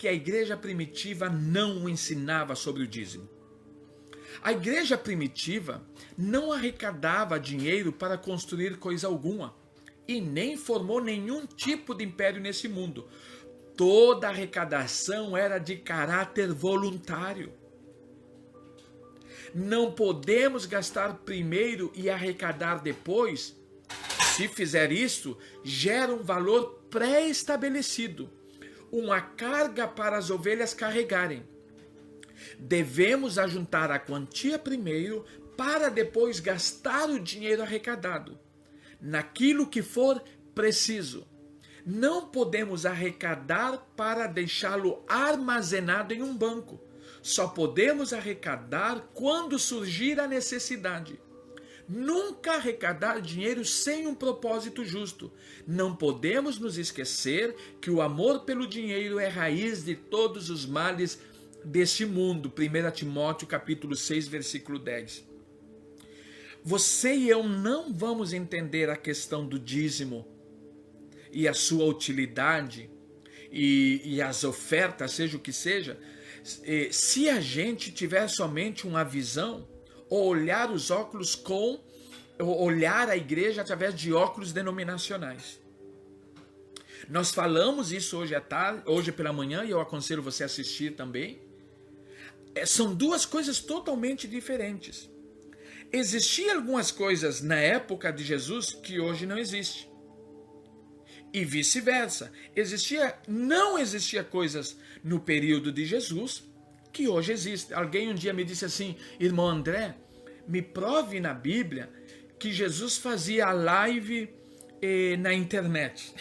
que a igreja primitiva não ensinava sobre o dízimo. A igreja primitiva não arrecadava dinheiro para construir coisa alguma e nem formou nenhum tipo de império nesse mundo. Toda arrecadação era de caráter voluntário. Não podemos gastar primeiro e arrecadar depois. Se fizer isso, gera um valor pré-estabelecido, uma carga para as ovelhas carregarem. Devemos ajuntar a quantia primeiro para depois gastar o dinheiro arrecadado naquilo que for preciso. Não podemos arrecadar para deixá-lo armazenado em um banco. Só podemos arrecadar quando surgir a necessidade. Nunca arrecadar dinheiro sem um propósito justo. Não podemos nos esquecer que o amor pelo dinheiro é raiz de todos os males deste mundo. 1 Timóteo capítulo 6, versículo 10. Você e eu não vamos entender a questão do dízimo e a sua utilidade e as ofertas, seja o que seja, se a gente tiver somente uma visão ou olhar os óculos olhar a igreja através de óculos denominacionais. Nós falamos isso hoje à tarde, hoje pela manhã, e eu aconselho você a assistir também. São duas coisas totalmente diferentes. Existiam algumas coisas na época de Jesus que hoje não existe. E vice-versa. Não existia coisas no período de Jesus que hoje existem. Alguém um dia me disse assim: irmão André, me prove na Bíblia que Jesus fazia live na internet.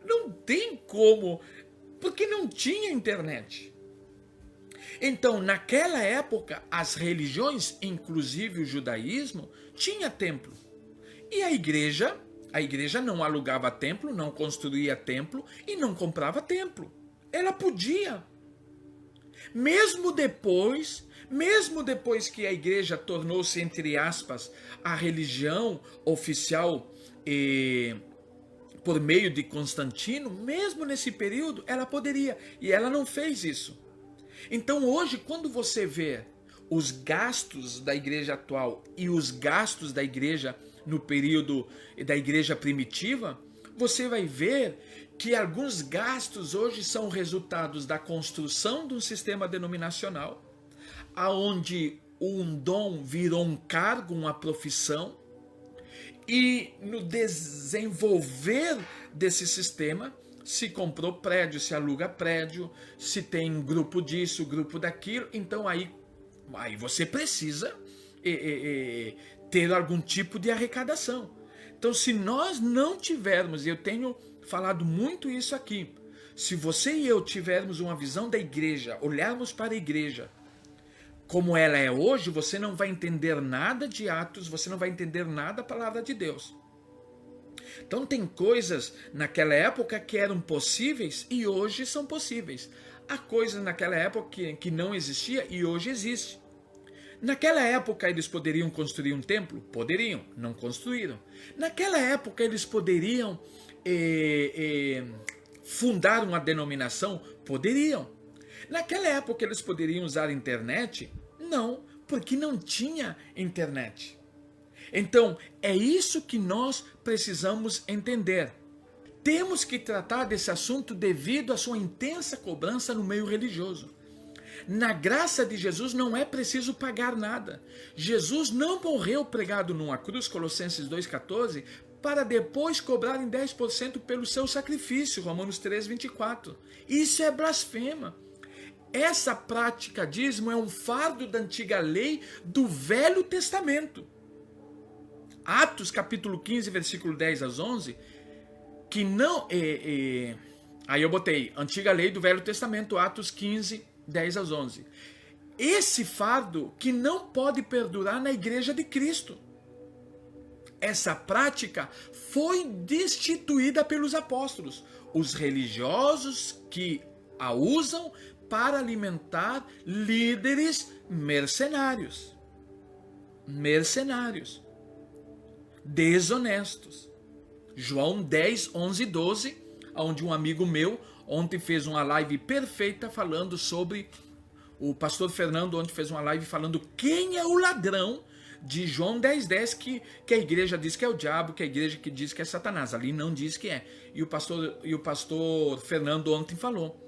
Não tem como, porque não tinha internet. Então, naquela época, as religiões, inclusive o judaísmo, tinha templo. E a igreja não alugava templo, não construía templo e não comprava templo. Ela podia. Mesmo depois que a igreja tornou-se, entre aspas, a religião oficial por meio de Constantino, mesmo nesse período, ela poderia. E ela não fez isso. Então hoje, quando você vê os gastos da igreja atual e os gastos da igreja no período da igreja primitiva, você vai ver que alguns gastos hoje são resultados da construção de um sistema denominacional, aonde um dom virou um cargo, uma profissão, e no desenvolver desse sistema se comprou prédio, se aluga prédio, se tem grupo disso, grupo daquilo. Então aí você precisa ter algum tipo de arrecadação. Então, se nós não tivermos, e eu tenho falado muito isso aqui, se você e eu tivermos uma visão da igreja, olharmos para a igreja como ela é hoje, você não vai entender nada de Atos, você não vai entender nada da palavra de Deus. Então tem coisas naquela época que eram possíveis e hoje são possíveis. Há coisas naquela época que não existia e hoje existe. Naquela época eles poderiam construir um templo? Poderiam, não construíram. Naquela época eles poderiam fundar uma denominação? Poderiam. Naquela época eles poderiam usar a internet? Não, porque não tinha internet. Então, é isso que nós precisamos entender. Temos que tratar desse assunto devido à sua intensa cobrança no meio religioso. Na graça de Jesus não é preciso pagar nada. Jesus não morreu pregado numa cruz, Colossenses 2,14, para depois cobrar em 10% pelo seu sacrifício, Romanos 3,24. Isso é blasfema. Essa prática dízimo é um fardo da antiga lei do Velho Testamento. Atos capítulo 15, versículo 10 a 11, que não... aí eu botei, antiga lei do Velho Testamento, Atos 15, 10 a 11. Esse fardo que não pode perdurar na igreja de Cristo. Essa prática foi destituída pelos apóstolos. Os religiosos que a usam para alimentar líderes mercenários. Desonestos. João 10, 11 e 12, onde um amigo meu ontem fez uma live perfeita falando sobre... O pastor Fernando ontem fez uma live falando quem é o ladrão de João 10:10, que a igreja diz que é o diabo, que a igreja que diz que é Satanás. Ali não diz que é. E o pastor Fernando ontem falou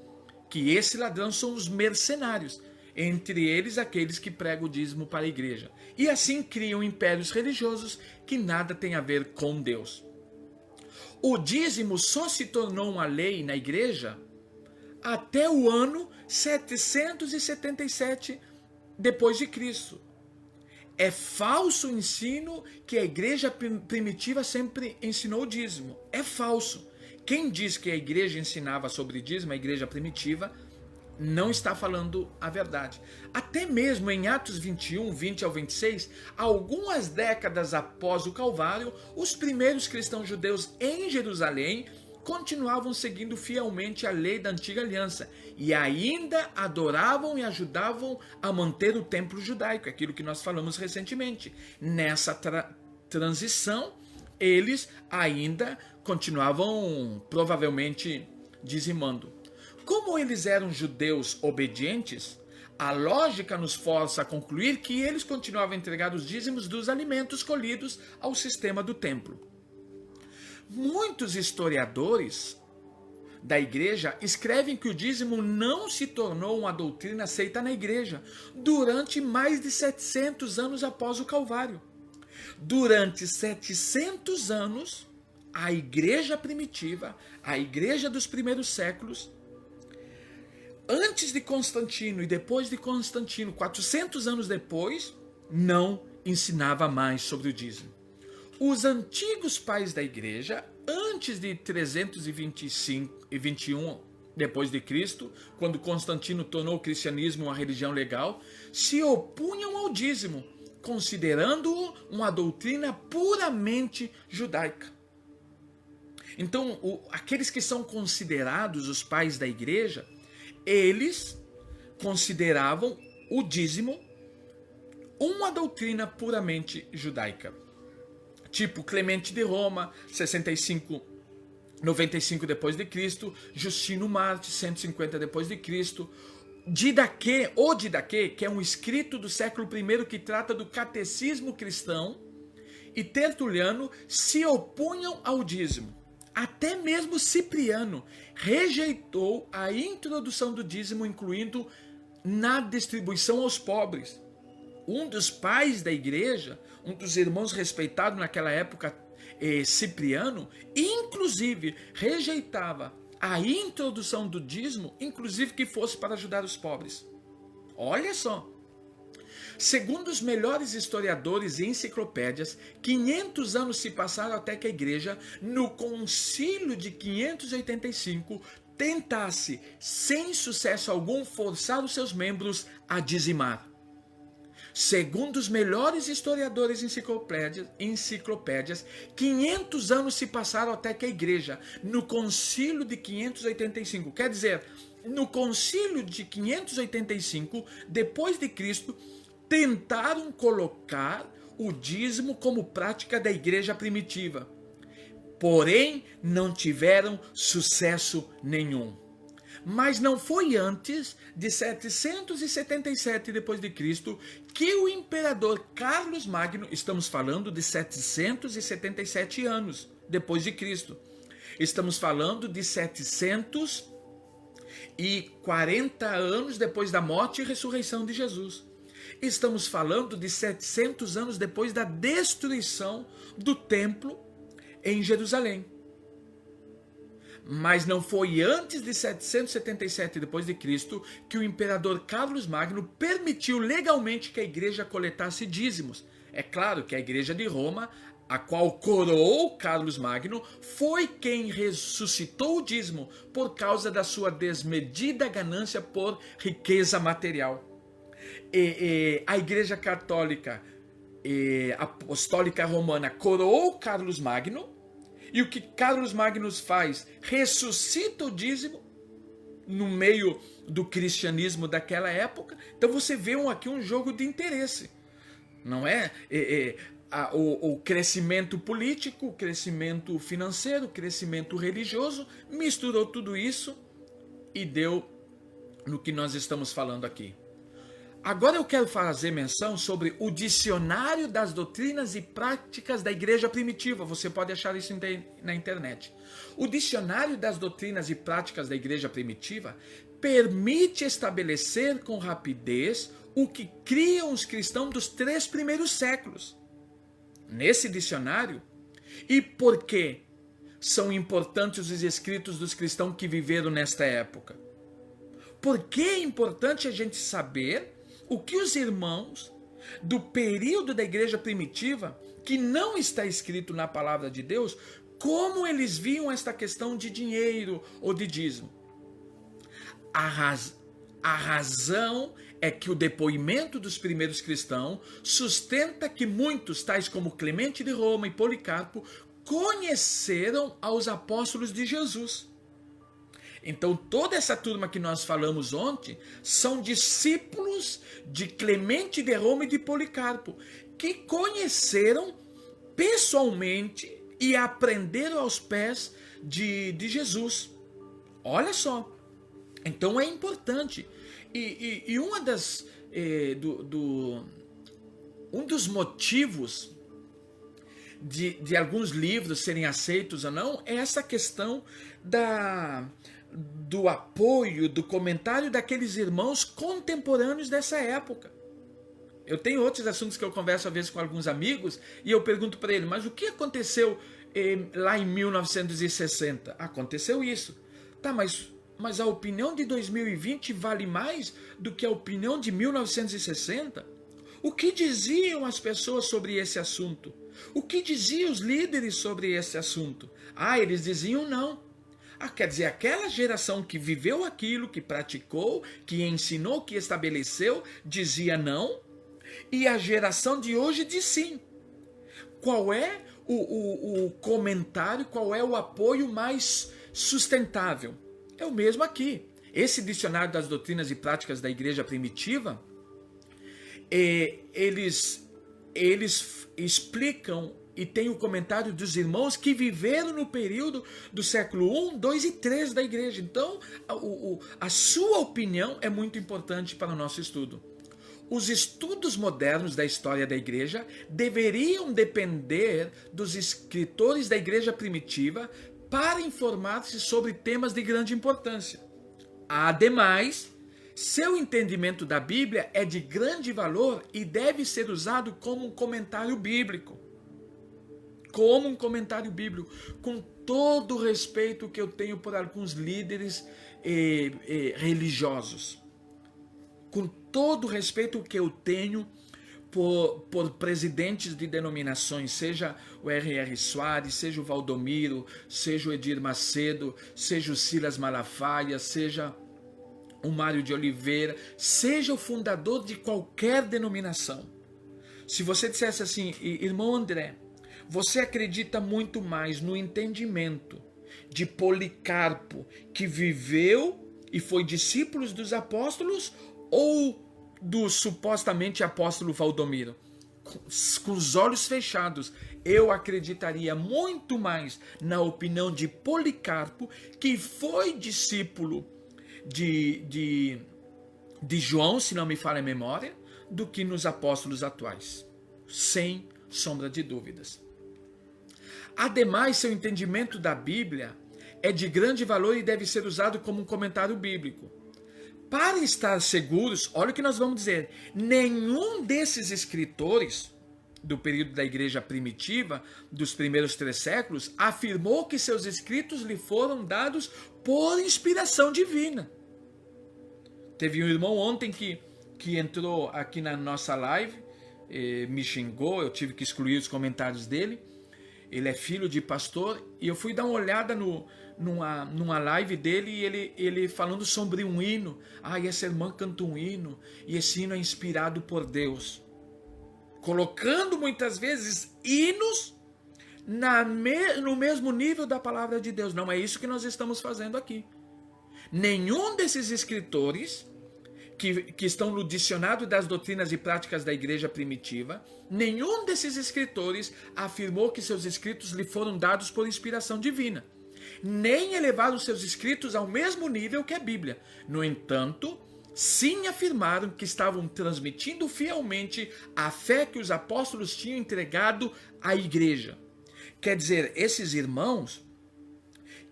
que esse ladrão são os mercenários, entre eles aqueles que pregam o dízimo para a igreja. E assim criam impérios religiosos que nada tem a ver com Deus. O dízimo só se tornou uma lei na igreja até o ano 777 depois de Cristo. É falso o ensino que a igreja primitiva sempre ensinou o dízimo. É falso. Quem diz que a igreja ensinava sobre dízimo, a igreja primitiva, não está falando a verdade. Até mesmo em Atos 21, 20 ao 26, algumas décadas após o Calvário, os primeiros cristãos judeus em Jerusalém continuavam seguindo fielmente a lei da antiga aliança e ainda adoravam e ajudavam a manter o templo judaico, aquilo que nós falamos recentemente. Nessa transição, eles ainda continuavam provavelmente dizimando. Como eles eram judeus obedientes, a lógica nos força a concluir que eles continuavam a entregar os dízimos dos alimentos colhidos ao sistema do templo. Muitos historiadores da igreja escrevem que o dízimo não se tornou uma doutrina aceita na igreja durante mais de 700 anos após o Calvário. Durante 700 anos, a igreja primitiva, a igreja dos primeiros séculos, antes de Constantino e depois de Constantino, 400 anos depois, não ensinava mais sobre o dízimo. Os antigos pais da igreja, antes de 321 depois de Cristo, quando Constantino tornou o cristianismo uma religião legal, se opunham ao dízimo, considerando-o uma doutrina puramente judaica. Então, aqueles que são considerados os pais da igreja, eles consideravam o dízimo uma doutrina puramente judaica. Tipo Clemente de Roma, 95 depois de Cristo, Justino Marte, 150 depois de Cristo, Didaquê, que é um escrito do século I que trata do catecismo cristão, e Tertuliano se opunham ao dízimo. Até mesmo Cipriano rejeitou a introdução do dízimo, incluindo na distribuição aos pobres. Um dos pais da igreja, um dos irmãos respeitados naquela época, Cipriano, inclusive rejeitava a introdução do dízimo, inclusive que fosse para ajudar os pobres. Olha só. Segundo os melhores historiadores e enciclopédias, 500 anos se passaram até que a igreja, no concílio de 585, tentasse, sem sucesso algum, forçar os seus membros a dizimar. Segundo os melhores historiadores e enciclopédias, 500 anos se passaram até que a igreja, no concílio de 585, quer dizer, no concílio de 585, depois de Cristo, tentaram colocar o dízimo como prática da igreja primitiva. Porém, não tiveram sucesso nenhum. Mas não foi antes de 777 depois de Cristo que o imperador Carlos Magno, estamos falando de 777 anos depois de Cristo. Estamos falando de 740 anos depois da morte e ressurreição de Jesus. Estamos falando de 700 anos depois da destruição do templo em Jerusalém. Mas não foi antes de 777 depois de Cristo que o imperador Carlos Magno permitiu legalmente que a igreja coletasse dízimos. É claro que a igreja de Roma, a qual coroou Carlos Magno, foi quem ressuscitou o dízimo por causa da sua desmedida ganância por riqueza material. A igreja católica apostólica romana coroou Carlos Magno. E o que Carlos Magno faz? Ressuscita o dízimo no meio do cristianismo daquela época. Então você vê aqui um jogo de interesse. Não é? O crescimento político, o crescimento financeiro, o crescimento religioso, misturou tudo isso e deu no que nós estamos falando aqui. Agora eu quero fazer menção sobre o Dicionário das Doutrinas e Práticas da Igreja Primitiva. Você pode achar isso na internet. O Dicionário das Doutrinas e Práticas da Igreja Primitiva permite estabelecer com rapidez o que criam os cristãos dos 3 primeiros séculos. Nesse dicionário, e por que são importantes os escritos dos cristãos que viveram nesta época? Por que é importante a gente saber o que os irmãos do período da igreja primitiva, que não está escrito na palavra de Deus, como eles viam esta questão de dinheiro ou de dízimo? A razão é que o depoimento dos primeiros cristãos sustenta que muitos, tais como Clemente de Roma e Policarpo, conheceram aos apóstolos de Jesus. Então, toda essa turma que nós falamos ontem são discípulos de Clemente de Roma e de Policarpo, que conheceram pessoalmente e aprenderam aos pés de Jesus. Olha só. Então, é importante. E uma das, um dos motivos de alguns livros serem aceitos ou não é essa questão do apoio, do comentário daqueles irmãos contemporâneos dessa época. Eu tenho outros assuntos que eu converso às vezes com alguns amigos e eu pergunto para ele, mas o que aconteceu lá em 1960? Aconteceu isso. Tá, mas a opinião de 2020 vale mais do que a opinião de 1960? O que diziam as pessoas sobre esse assunto? O que diziam os líderes sobre esse assunto? Eles diziam não. Quer dizer, aquela geração que viveu aquilo, que praticou, que ensinou, que estabeleceu, dizia não, e a geração de hoje diz sim. Qual é o comentário, qual é o apoio mais sustentável? É o mesmo aqui. Esse dicionário das doutrinas e práticas da igreja primitiva, eles explicam e tem o comentário dos irmãos que viveram no período do século 1, 2 e 3 da igreja. Então, a sua opinião é muito importante para o nosso estudo. Os estudos modernos da história da igreja deveriam depender dos escritores da igreja primitiva para informar-se sobre temas de grande importância. Ademais, seu entendimento da Bíblia é de grande valor e deve ser usado como um comentário bíblico. Como um comentário bíblico, com todo o respeito que eu tenho por alguns líderes religiosos. Com todo o respeito que eu tenho por presidentes de denominações, seja o R.R. Soares, seja o Valdomiro, seja o Edir Macedo, seja o Silas Malafaia, seja o Mário de Oliveira, seja o fundador de qualquer denominação. Se você dissesse assim, irmão André, você acredita muito mais no entendimento de Policarpo, que viveu e foi discípulo dos apóstolos, ou do supostamente apóstolo Valdomiro? Com os olhos fechados, eu acreditaria muito mais na opinião de Policarpo, que foi discípulo de João, se não me falha a memória, do que nos apóstolos atuais. Sem sombra de dúvidas. Ademais, seu entendimento da Bíblia é de grande valor e deve ser usado como um comentário bíblico. Para estar seguros, olha o que nós vamos dizer, nenhum desses escritores do período da igreja primitiva, dos primeiros 3 séculos, afirmou que seus escritos lhe foram dados por inspiração divina. Teve um irmão ontem que entrou aqui na nossa live, me xingou, eu tive que excluir os comentários dele. Ele é filho de pastor e eu fui dar uma olhada numa live dele e ele falando sobre um hino. E essa irmã canta um hino e esse hino é inspirado por Deus. Colocando muitas vezes hinos no mesmo nível da palavra de Deus. Não é isso que nós estamos fazendo aqui. Nenhum desses escritores que estão no dicionário das doutrinas e práticas da igreja primitiva, nenhum desses escritores afirmou que seus escritos lhe foram dados por inspiração divina. nem elevaram seus escritos ao mesmo nível que a Bíblia. No entanto, sim afirmaram que estavam transmitindo fielmente a fé que os apóstolos tinham entregado à igreja. Quer dizer, esses irmãos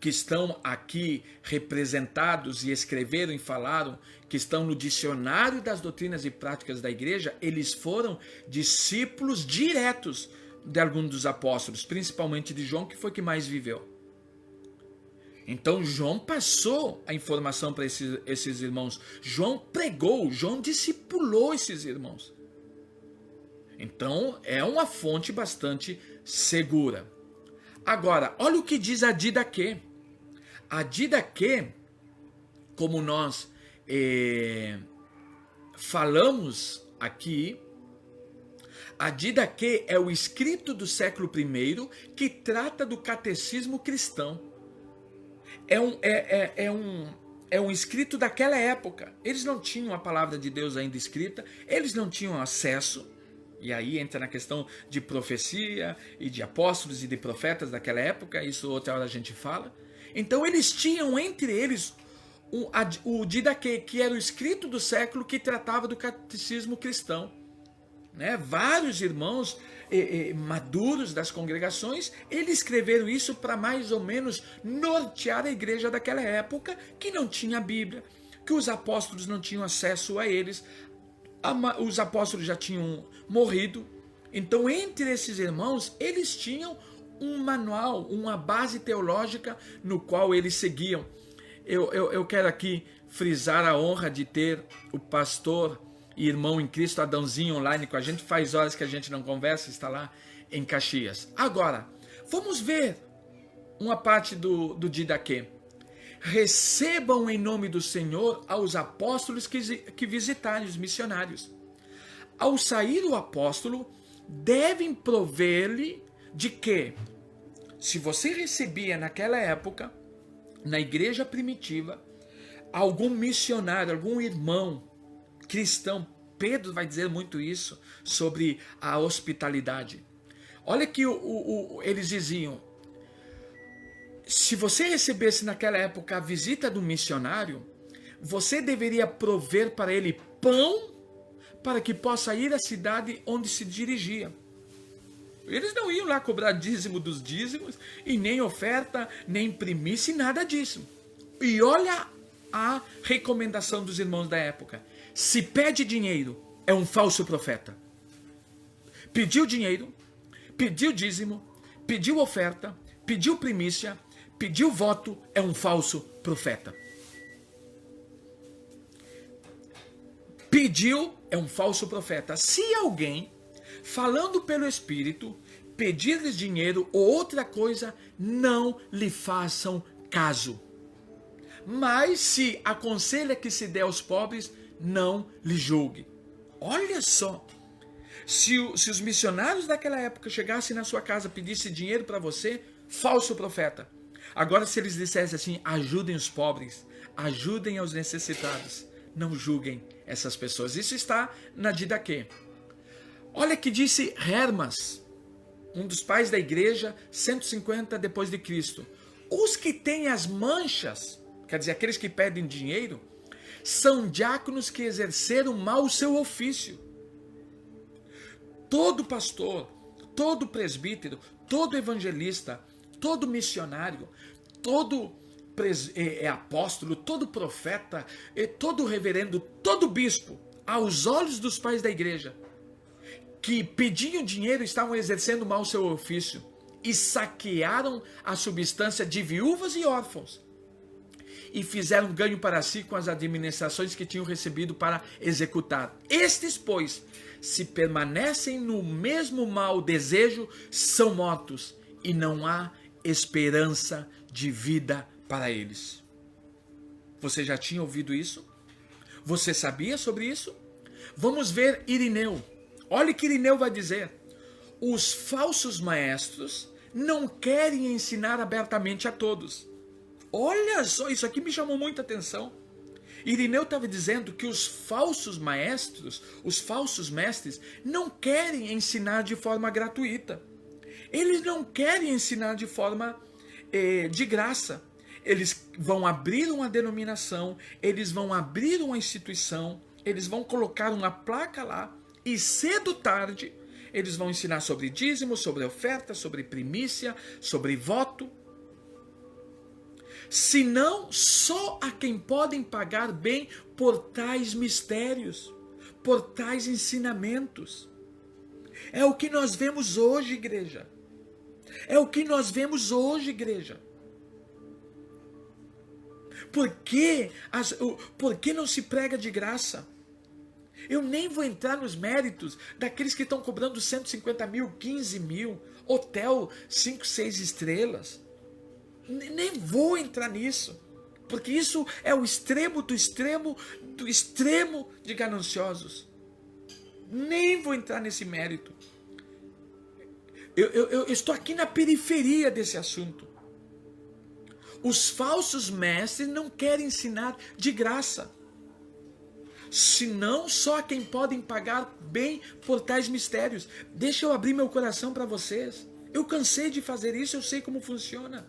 que estão aqui representados e escreveram e falaram, que estão no dicionário das doutrinas e práticas da igreja, eles foram discípulos diretos de alguns dos apóstolos, principalmente de João, que foi que mais viveu. Então João passou a informação para esses irmãos. João pregou, João discipulou esses irmãos. Então é uma fonte bastante segura. Agora, olha o que diz a Didaquê. A Didaquê, como nós falamos aqui, a Didaquê é o escrito do século I que trata do catecismo cristão. É um escrito daquela época. Eles não tinham a palavra de Deus ainda escrita, eles não tinham acesso, e aí entra na questão de profecia e de apóstolos e de profetas daquela época, isso outra hora a gente fala. Então eles tinham entre eles o Didaquê, que era o escrito do século que tratava do catecismo cristão. Né? Vários irmãos maduros das congregações, eles escreveram isso para mais ou menos nortear a igreja daquela época, que não tinha a Bíblia, que os apóstolos não tinham acesso a eles, os apóstolos já tinham morrido. Então, entre esses irmãos, eles tinham um manual, uma base teológica no qual eles seguiam. Eu quero aqui frisar a honra de ter o pastor e irmão em Cristo Adãozinho online com a gente. Faz horas que a gente não conversa, está lá em Caxias. Agora, vamos ver uma parte do Didaquê. Recebam em nome do Senhor aos apóstolos que visitarem, os missionários. Ao sair o apóstolo, devem prover-lhe de que, se você recebia naquela época, na igreja primitiva, algum missionário, algum irmão cristão, Pedro vai dizer muito isso sobre a hospitalidade. Olha que eles diziam, se você recebesse naquela época a visita do missionário, você deveria prover para ele pão para que possa ir à cidade onde se dirigia. Eles não iam lá cobrar dízimo dos dízimos, e nem oferta, nem primícia, nada disso. E olha a recomendação dos irmãos da época. Se pede dinheiro, é um falso profeta. Pediu dinheiro, pediu dízimo, pediu oferta, pediu primícia, pediu voto, é um falso profeta. Pediu, é um falso profeta. Se alguém, falando pelo Espírito, pedir-lhes dinheiro ou outra coisa, não lhe façam caso. Mas se aconselha que se dê aos pobres, não lhe julgue. Olha só, se os missionários daquela época chegassem na sua casa e pedissem dinheiro para você, falso profeta. Agora, se eles dissessem assim, ajudem os pobres, ajudem aos necessitados, não julguem essas pessoas. Isso está na Didaquê. Olha que disse Hermas, um dos pais da igreja, 150 depois de Cristo. Os que têm as manchas, quer dizer, aqueles que pedem dinheiro, são diáconos que exerceram mal o seu ofício. Todo pastor, todo presbítero, todo evangelista, todo missionário, todo apóstolo, todo profeta, todo reverendo, todo bispo, aos olhos dos pais da igreja, que pediam dinheiro, estavam exercendo mal o seu ofício e saquearam a substância de viúvas e órfãos e fizeram ganho para si com as administrações que tinham recebido para executar. Estes, pois, se permanecem no mesmo mau desejo, são mortos e não há esperança de vida para eles. Você já tinha ouvido isso? Você sabia sobre isso? Vamos ver Irineu. Olha o que Irineu vai dizer. Os falsos maestros não querem ensinar abertamente a todos. Olha só, isso aqui me chamou muita atenção. Irineu estava dizendo que os falsos maestros, os falsos mestres, não querem ensinar de forma gratuita. Eles não querem ensinar de forma de graça. Eles vão abrir uma denominação, eles vão abrir uma instituição, eles vão colocar uma placa lá e cedo ou tarde eles vão ensinar sobre dízimo, sobre oferta, sobre primícia, sobre voto. Senão, só a quem podem pagar bem por tais mistérios, por tais ensinamentos. É o que nós vemos hoje, igreja. É o que nós vemos hoje, igreja. Por que não se prega de graça? Eu nem vou entrar nos méritos daqueles que estão cobrando 150 mil, 15 mil, hotel 5, 6 estrelas. Nem vou entrar nisso. Porque isso é o extremo do extremo do extremo de gananciosos. Nem vou entrar nesse mérito. Eu estou aqui na periferia desse assunto. Os falsos mestres não querem ensinar de graça. Senão só quem podem pagar bem por tais mistérios. Deixa eu abrir meu coração para vocês. Eu cansei de fazer isso, eu sei como funciona.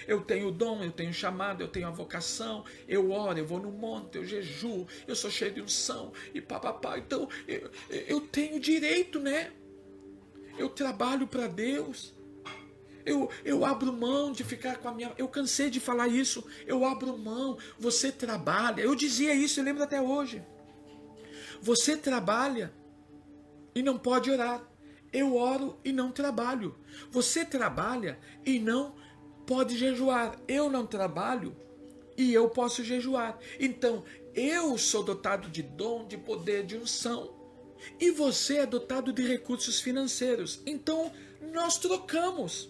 Eu tenho o dom, eu tenho o chamado, eu tenho a vocação, eu oro, eu vou no monte, eu jejuo, eu sou cheio de unção e papapá. Então eu tenho direito, né? Eu trabalho para Deus. Eu abro mão de ficar com a minha... Eu cansei de falar isso. Eu abro mão. Você trabalha. Eu dizia isso, eu lembro até hoje. Você trabalha e não pode orar. Eu oro e não trabalho. Você trabalha e não pode jejuar. Eu não trabalho e eu posso jejuar. Então, eu sou dotado de dom, de poder, de unção. E você é dotado de recursos financeiros. Então, nós trocamos.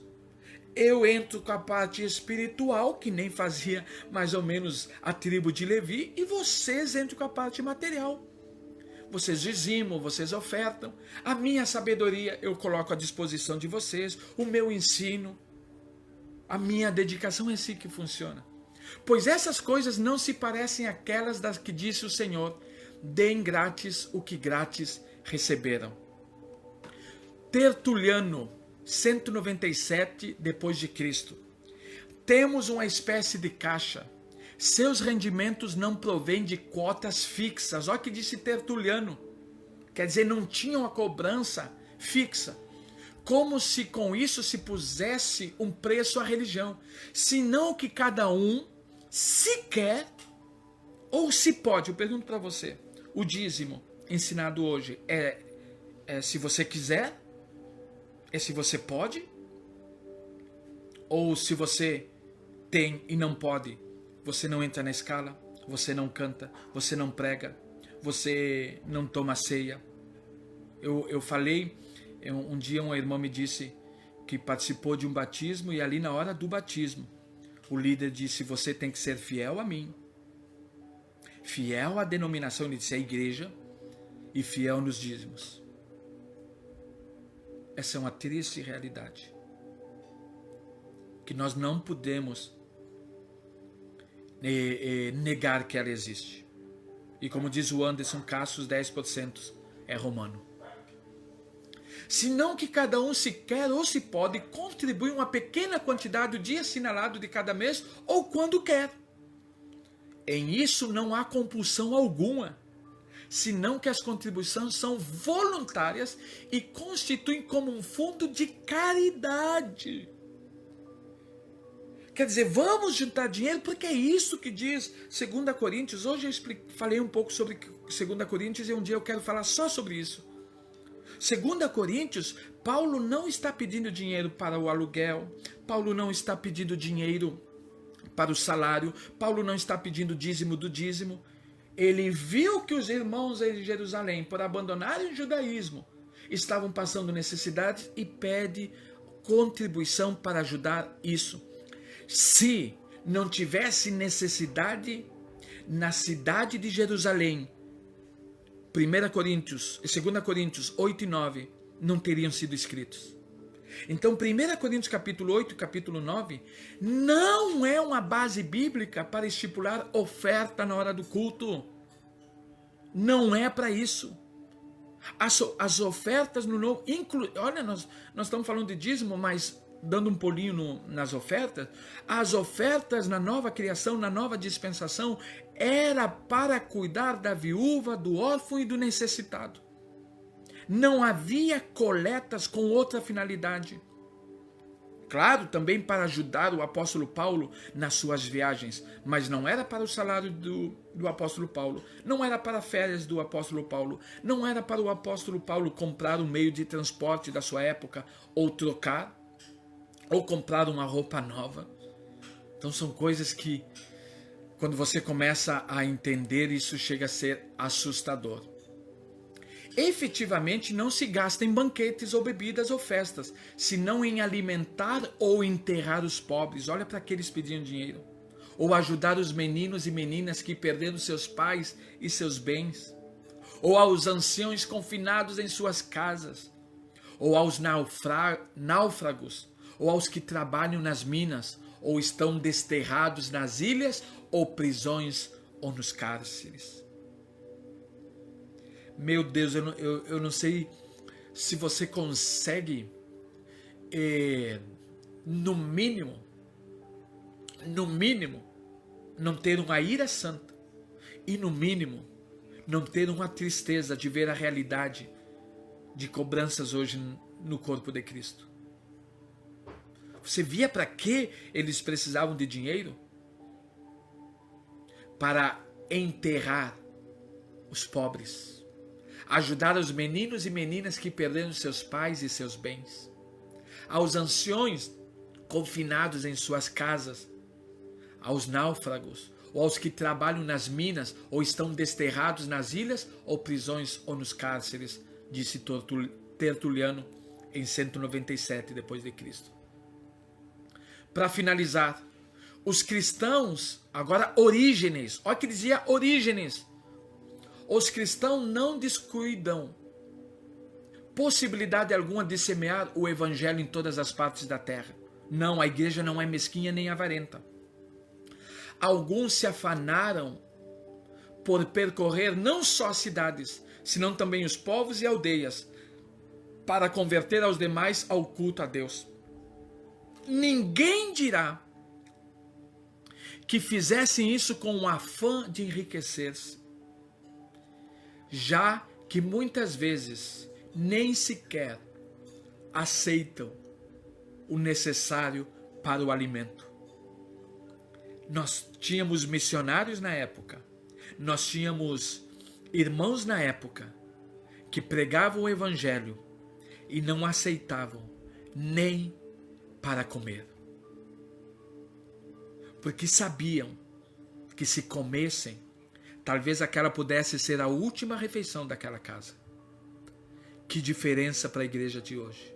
Eu entro com a parte espiritual, que nem fazia mais ou menos a tribo de Levi, e vocês entram com a parte material. Vocês dizimam, vocês ofertam. A minha sabedoria eu coloco à disposição de vocês, o meu ensino, a minha dedicação é assim que funciona. Pois essas coisas não se parecem àquelas das que disse o Senhor: deem grátis o que grátis receberam. Tertuliano, 197 depois de Cristo. Temos uma espécie de caixa. Seus rendimentos não provêm de cotas fixas. Olha o que disse Tertuliano. Quer dizer, não tinha uma cobrança fixa. Como se com isso se pusesse um preço à religião. Senão que cada um se quer ou se pode. Eu pergunto para você. O dízimo ensinado hoje é se você quiser? É se você pode? Ou se você tem e não pode, você não entra na escala, você não canta, você não prega, você não toma ceia. Eu falei, um dia uma irmã me disse que participou de um batismo e ali na hora do batismo, o líder disse: você tem que ser fiel a mim, fiel à denominação, ele disse, a igreja, e fiel nos dízimos. Essa é uma triste realidade, que nós não podemos negar que ela existe. E como diz o Anderson Cassius, 10% é romano. Senão que cada um se quer ou se pode contribuir uma pequena quantidade do dia assinalado de cada mês ou quando quer. Em isso não há compulsão alguma, senão que as contribuições são voluntárias e constituem como um fundo de caridade. Quer dizer, vamos juntar dinheiro, porque é isso que diz 2 Coríntios. Hoje eu falei um pouco sobre 2 Coríntios e um dia eu quero falar só sobre isso. 2 Coríntios, Paulo não está pedindo dinheiro para o aluguel, Paulo não está pedindo dinheiro para o salário, Paulo não está pedindo dízimo do dízimo. Ele viu que os irmãos em Jerusalém, por abandonarem o judaísmo, estavam passando necessidade e pede contribuição para ajudar isso. Se não tivesse necessidade na cidade de Jerusalém, 2 Coríntios 8 e 9 não teriam sido escritos. Então 1 Coríntios capítulo 8 e capítulo 9 não é uma base bíblica para estipular oferta na hora do culto. Não é para isso. As ofertas no novo... Olha, nós estamos falando de dízimo, mas dando um pulinho nas ofertas, as ofertas na nova criação, na nova dispensação, era para cuidar da viúva, do órfão e do necessitado. Não havia coletas com outra finalidade. Claro, também para ajudar o apóstolo Paulo nas suas viagens, mas não era para o salário do apóstolo Paulo, não era para férias do apóstolo Paulo, não era para o apóstolo Paulo comprar um meio de transporte da sua época, ou trocar, ou comprar uma roupa nova. Então são coisas que, quando você começa a entender, isso chega a ser assustador. Efetivamente não se gasta em banquetes ou bebidas ou festas, senão em alimentar ou enterrar os pobres. Olha para aqueles pedindo dinheiro. Ou ajudar os meninos e meninas que perderam seus pais e seus bens. Ou aos anciãos confinados em suas casas. Ou aos náufragos. Ou aos que trabalham nas minas. Ou estão desterrados nas ilhas ou prisões ou nos cárceres. Meu Deus, eu não sei se você consegue, no mínimo, não ter uma ira santa e, no mínimo, não ter uma tristeza de ver a realidade de cobranças hoje no corpo de Cristo. Você via para que eles precisavam de dinheiro? Para enterrar os pobres. Ajudar os meninos e meninas que perderam seus pais e seus bens, aos anciões confinados em suas casas, aos náufragos, ou aos que trabalham nas minas, ou estão desterrados nas ilhas, ou prisões, ou nos cárceres, disse Tertuliano em 197 depois de Cristo. Para finalizar, os cristãos, agora Orígenes, olha que dizia Orígenes, os cristãos não descuidam possibilidade alguma de semear o evangelho em todas as partes da terra. Não, a igreja não é mesquinha nem avarenta. Alguns se afanaram por percorrer não só as cidades, senão também os povos e aldeias, para converter aos demais ao culto a Deus. Ninguém dirá que fizessem isso com o afã de enriquecer-se, já que muitas vezes nem sequer aceitam o necessário para o alimento. Nós tínhamos missionários na época, nós tínhamos irmãos na época que pregavam o evangelho e não aceitavam nem para comer, porque sabiam que se comessem, talvez aquela pudesse ser a última refeição daquela casa. Que diferença para a igreja de hoje.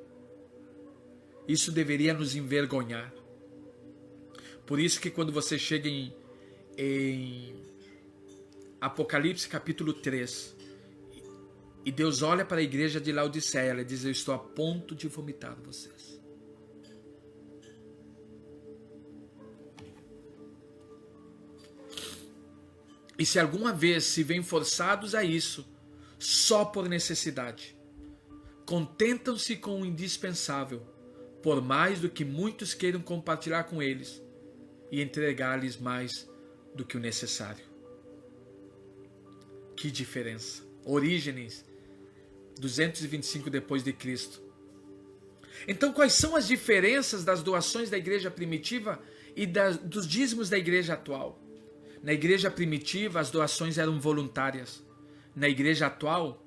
Isso deveria nos envergonhar. Por isso que quando você chega em Apocalipse capítulo 3, e Deus olha para a igreja de Laodiceia, ele diz: eu estou a ponto de vomitar vocês. E se alguma vez se veem forçados a isso, só por necessidade, contentam-se com o indispensável, por mais do que muitos queiram compartilhar com eles e entregar-lhes mais do que o necessário. Que diferença! Orígenes, 225 depois de Cristo. Então, quais são as diferenças das doações da igreja primitiva e dos dízimos da igreja atual? Na igreja primitiva, as doações eram voluntárias. Na igreja atual,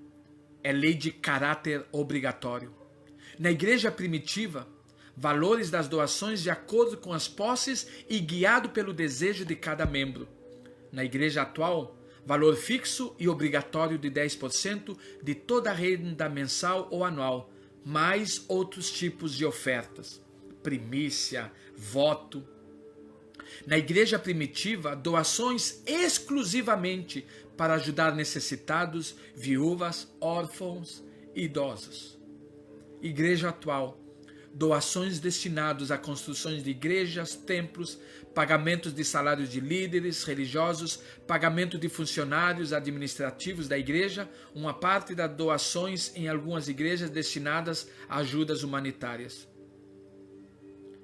é lei de caráter obrigatório. Na igreja primitiva, valores das doações de acordo com as posses e guiado pelo desejo de cada membro. Na igreja atual, valor fixo e obrigatório de 10% de toda a renda mensal ou anual, mais outros tipos de ofertas, primícia, voto. Na igreja primitiva, doações exclusivamente para ajudar necessitados, viúvas, órfãos e idosos. Igreja atual, doações destinadas a construções de igrejas, templos, pagamentos de salários de líderes religiosos, pagamento de funcionários administrativos da igreja, uma parte das doações em algumas igrejas destinadas a ajudas humanitárias.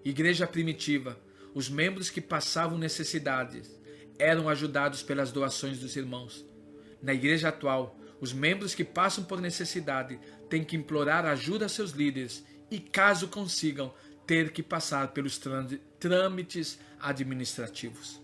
Igreja primitiva, os membros que passavam necessidades eram ajudados pelas doações dos irmãos. Na igreja atual, os membros que passam por necessidade têm que implorar ajuda a seus líderes e, caso consigam, ter que passar pelos trâmites administrativos.